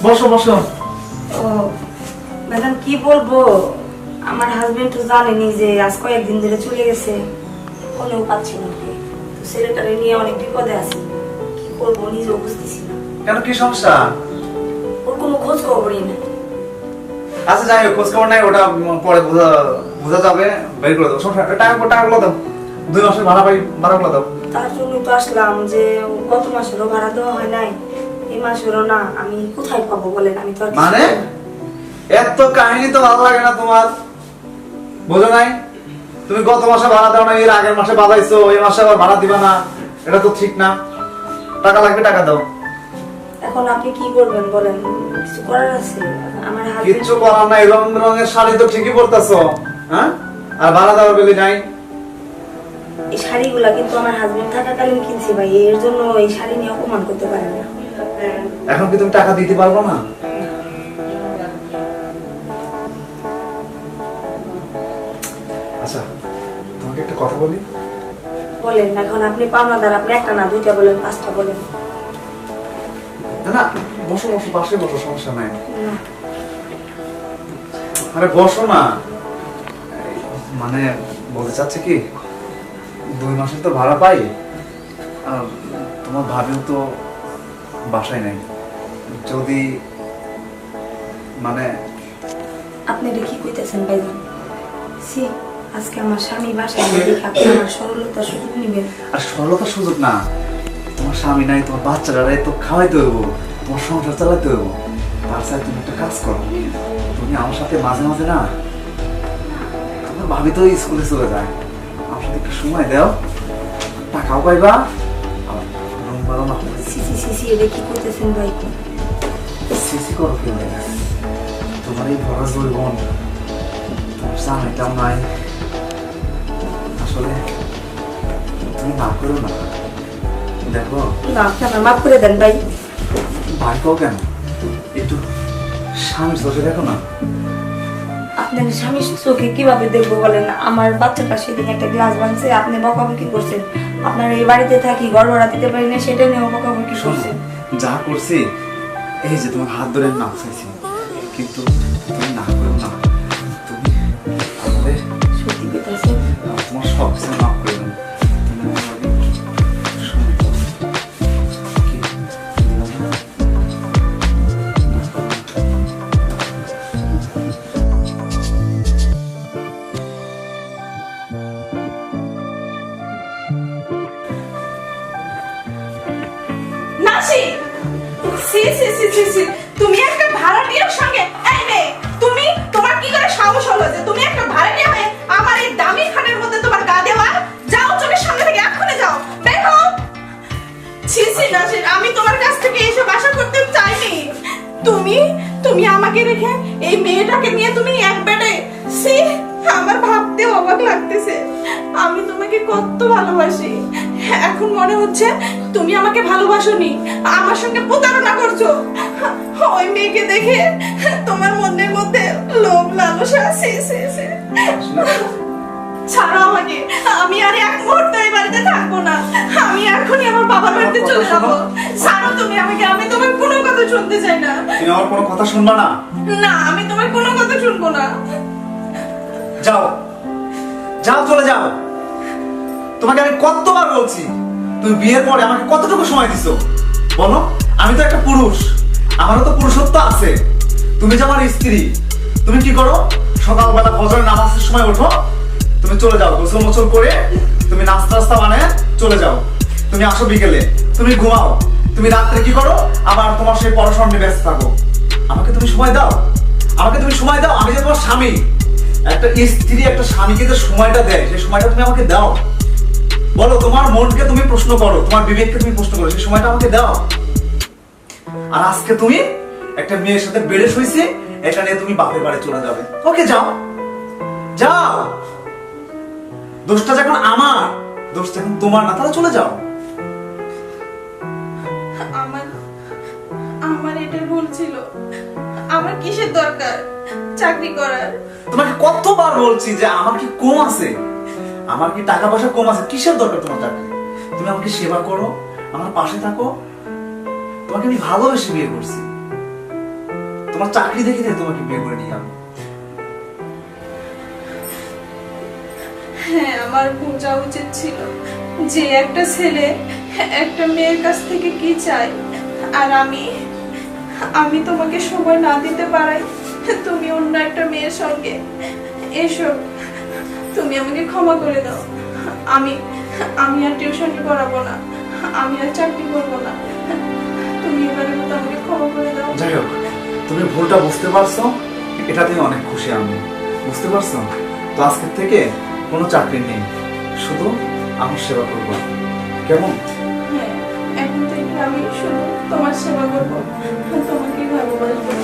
বসো বসো। ও ম্যাডাম কি বলবো, আমার হাজবেন্ড তো জানেনি যে আজ কয়েকদিন ধরে চলে গেছে, ফোনেও পাচ্ছি না ওকে। তো ছেলেটারে নিয়ে অনেক বিপদে আছি, কি করবো নিজেও বুঝতেছি না। কেন, কি সমস্যা? ওর কোনো খোঁজ খবরই নেই। আচ্ছা যাই হোক, খোঁজ খবর নাই, ওটা পরে বোঝা যাবে, বের করে দেবো। সমস্যা টাকাগুলো দাও, 2 মাসের ভাড়াগুলো দাও। তার জন্যই তো আসলাম যে গত মাসেরও ভাড়া দেওয়া হয় নাই, এই মাসেরও না। আমি কোথায় পাবো বলেন? আমি তো আর মানে এত কাহিনী তো ভালো লাগে না তোমার, বোঝো নাই? তুমি গত মাসে ভাড়া দাও না, এর আগের মাসে বাঁধাইছো, এই মাসে আবার ভাড়া দিবা না, এটা তো ঠিক না। টাকা লাগবে, টাকা দাও। এখন আপনি কি করবেন বলেন? কিছু করার আছে? আমার হাজবেন্ড কিচ্ছু করার নাই, রং রঙের শাড়ি তো ঠিকই পরতেছো, হ্যাঁ? আর ভাড়া দেওয়ার বেলি নাই। এই শাড়িগুলা কিন্তু আমার হাজবেন্ড থাকাকালীন কিনছি ভাই, এর জন্য এই শাড়ি নিয়ে অপমান করতে পারেন না। এখন কি তুমি টাকা দিতে পারবো না? আচ্ছা তোমাকে একটা কথা বলি। বলেন এখন, আপনি পাওনাদার, আপনি একটা না 2টা বলেন, 5টা বলেন। না না, বসো বসো, পাশে বসো, সমস্যা নাই। না, আরে বসো না। মানে বলতে চাচ্ছে কি, 2 মাসের তো ভাড়া পাই, আর তোমার ভাবিও তো বাসায় নাই। যদি মানে আপনি এটা কি কইতেছেন ভাইজান? সি, আজকে আমার স্বামী বাসায় নেই দেখে আপনি আমার সরলতা সুযোগ নিবেন? আর সরলতার সুযোগ না, তোমার স্বামী নাই, তোমার বাচ্চাটারাই তো খাওয়াইতে হইব, তোমার সংসার চালাইতে হইব। তার সাথে তুমি একটা কাজ করো, তুমি আমার সাথে মাঝে মাঝে না, তোমার ভাবি তো স্কুলে চলে যায়, আমার সাথে একটু সময় দাও, টাকাও পাইবা, আবার রুম ভাড়া না হবে। সি সি সি সি, এটা কি কইতেছেন ভাই? সিসি করো কেউ, তোমার এই ভরা জৈবন, তোমার জানাইটাও নাই। আসলে তুমি না করো না, দেখো না, আপনি আমার মাফ করে দেন ভাই। ভাই পাও কেন, একটু স্বামীর চোখে দেখো না। আপনার স্বামীর চোখে কিভাবে দেখবো বলেন? আমার বাচ্চাটা সেদিন একটা গ্লাস ভাঙছে, আপনি বকাবকি করছেন। আপনার এই বাড়িতে থাকি, ঘর ভাড়া দিতে পারি না, সেটা নিয়েও বকাবকি শোনো, করছেন। যা করছি, এই যে তোমার হাত ধরে নাম চাইছি, কিন্তু তুমি না করো না, তুমি আমাদের সত্যি কইতাছেন? তোমার সব কিছু মাফ করে দেবো। তুমি আমার আগে সময় দাও। কি? দিলাম না? নাসি, সি সি সি সি সি, তুমি একটা ভাড়াটিয়ার সঙ্গে, এই মেয়ে, তুমি, তোমার কি করে সাহস হলো যে তুমি একটা ভাড়াটিয়া হয়ে আমার এই দামি খাটের মধ্যে তোমার গা দেওয়া? যাও, চোখের সামনে থেকে এক্ষুনি যাও, বের হও। ছি ছি নাসি, আমি তোমার কাছ থেকে এসব আশা করতে চাইনি। তুমি, তুমি আমাকে রেখে এই মেয়েটাকে নিয়ে তুমি এক বেডে, সি, আমার ভাবতেও অবাক লাগতেছে। আমি তোমাকে কত ভালোবাসি, এখন মনে হচ্ছে তুমি আমাকে ভালোবাসোনি, আমার সঙ্গে প্রতারণা করছো। ওই মেয়েকে দেখে তোমার মনের মধ্যে লোভ লালসা, সি সি সি। ছাড়ো আমাকে, আমি আর এক মুহূর্ত এই বাড়িতে থাকবো না, আমি এখনই আমার বাবার বাড়িতে চলে যাবো। ছাড়ো তুমি আমাকে, আমি তোমার কোনো কথা শুনতে চাই না। তুমি আমার কোনো কথা শুনবা না? না, আমি তোমার কোনো কথা শুনবো না। যাও, যাও, চলে যাও। তোমাকে আমি কতবার বলছি, তুমি বিয়ের পরে আমাকে কতটুকু সময় দিছো বলো? আমি তো একটা পুরুষ, আমারও তো পুরুষত্ব আছে। তুমি যে আমার স্ত্রী, তুমি কি করো? সকালবেলা ফজরের নামাজের সময় ওঠো, তুমি চলে যাও, গোসল মোছল করে তুমি নাস্তা টাস্তা বানায় চলে যাও। তুমি আসো বিকেলে, তুমি ঘুমাও, তুমি রাত্রে কি করো? আবার তোমার সেই পড়াশোনা নিয়ে ব্যস্ত থাকো। আমাকে তুমি সময় দাও, আমাকে তুমি সময় দাও। আমি যে তোমার স্বামী, একটা স্ত্রী একটা স্বামীকে যে সময়টা দেয়, সেই সময়টা তুমি আমাকে দাও। বলো, তোমার মনকে তুমি প্রশ্ন করো, তোমার বিবেককে তুমি প্রশ্ন করো, সেই সময়টা আমাকে দাও। আর আজকে তুমি একটা মেয়ের সাথে বেড়ে শুইছে, এটা নিয়ে তুমি বাপের বাড়ি চলে যাবে। ওকে, যাও, যাও। দোষটা যখন আমার, দোষটা যখন তোমার না, তাহলে চলে যাও। আমার, আমার এটা ভুল ছিল। আমার কিসের দরকার চাকরি করার? তোমাকে কতবার বলছি যে আমার কি কম আছে, আমার কি টাকা পয়সা কম আছে, কিসের দরকার তোমার চাকরি? তুমি আমাকে সেবা করো, আমার পাশে থাকো। তোমাকে আমি ভালোবেসে বিয়ে করছি, তোমার চাকরি দেখে তোমাকে বিয়ে করে নিয়ে আমি। হ্যাঁ, আমার বোঝা উচিত ছিল যে একটা ছেলে একটা মেয়ের কাছ থেকে কি চায়, আর আমি তোমাকে সময় না দিতে পারাই তুমি অন্য একটা মেয়ের সঙ্গে এসো। তুমি আমাকে ক্ষমা করে দাও। আমি আমি আর টিউশনি পড়াবো না, আমি আর চাকরি করবো না। তুমি এবারের মতো আমাকে ক্ষমা করে দাও। যাই হোক, তুমি ভুলটা বুঝতে পারছো, এটাতেই অনেক খুশি আমি। বুঝতে পারছো তো? আজকের থেকে কোনো চাকরি নেই, শুধু আমার সেবা করবো, কেমন? হ্যাঁ, এখন থেকে আমি শুধু তোমার সেবা করবো, তোমাকে ভালোবাসবো।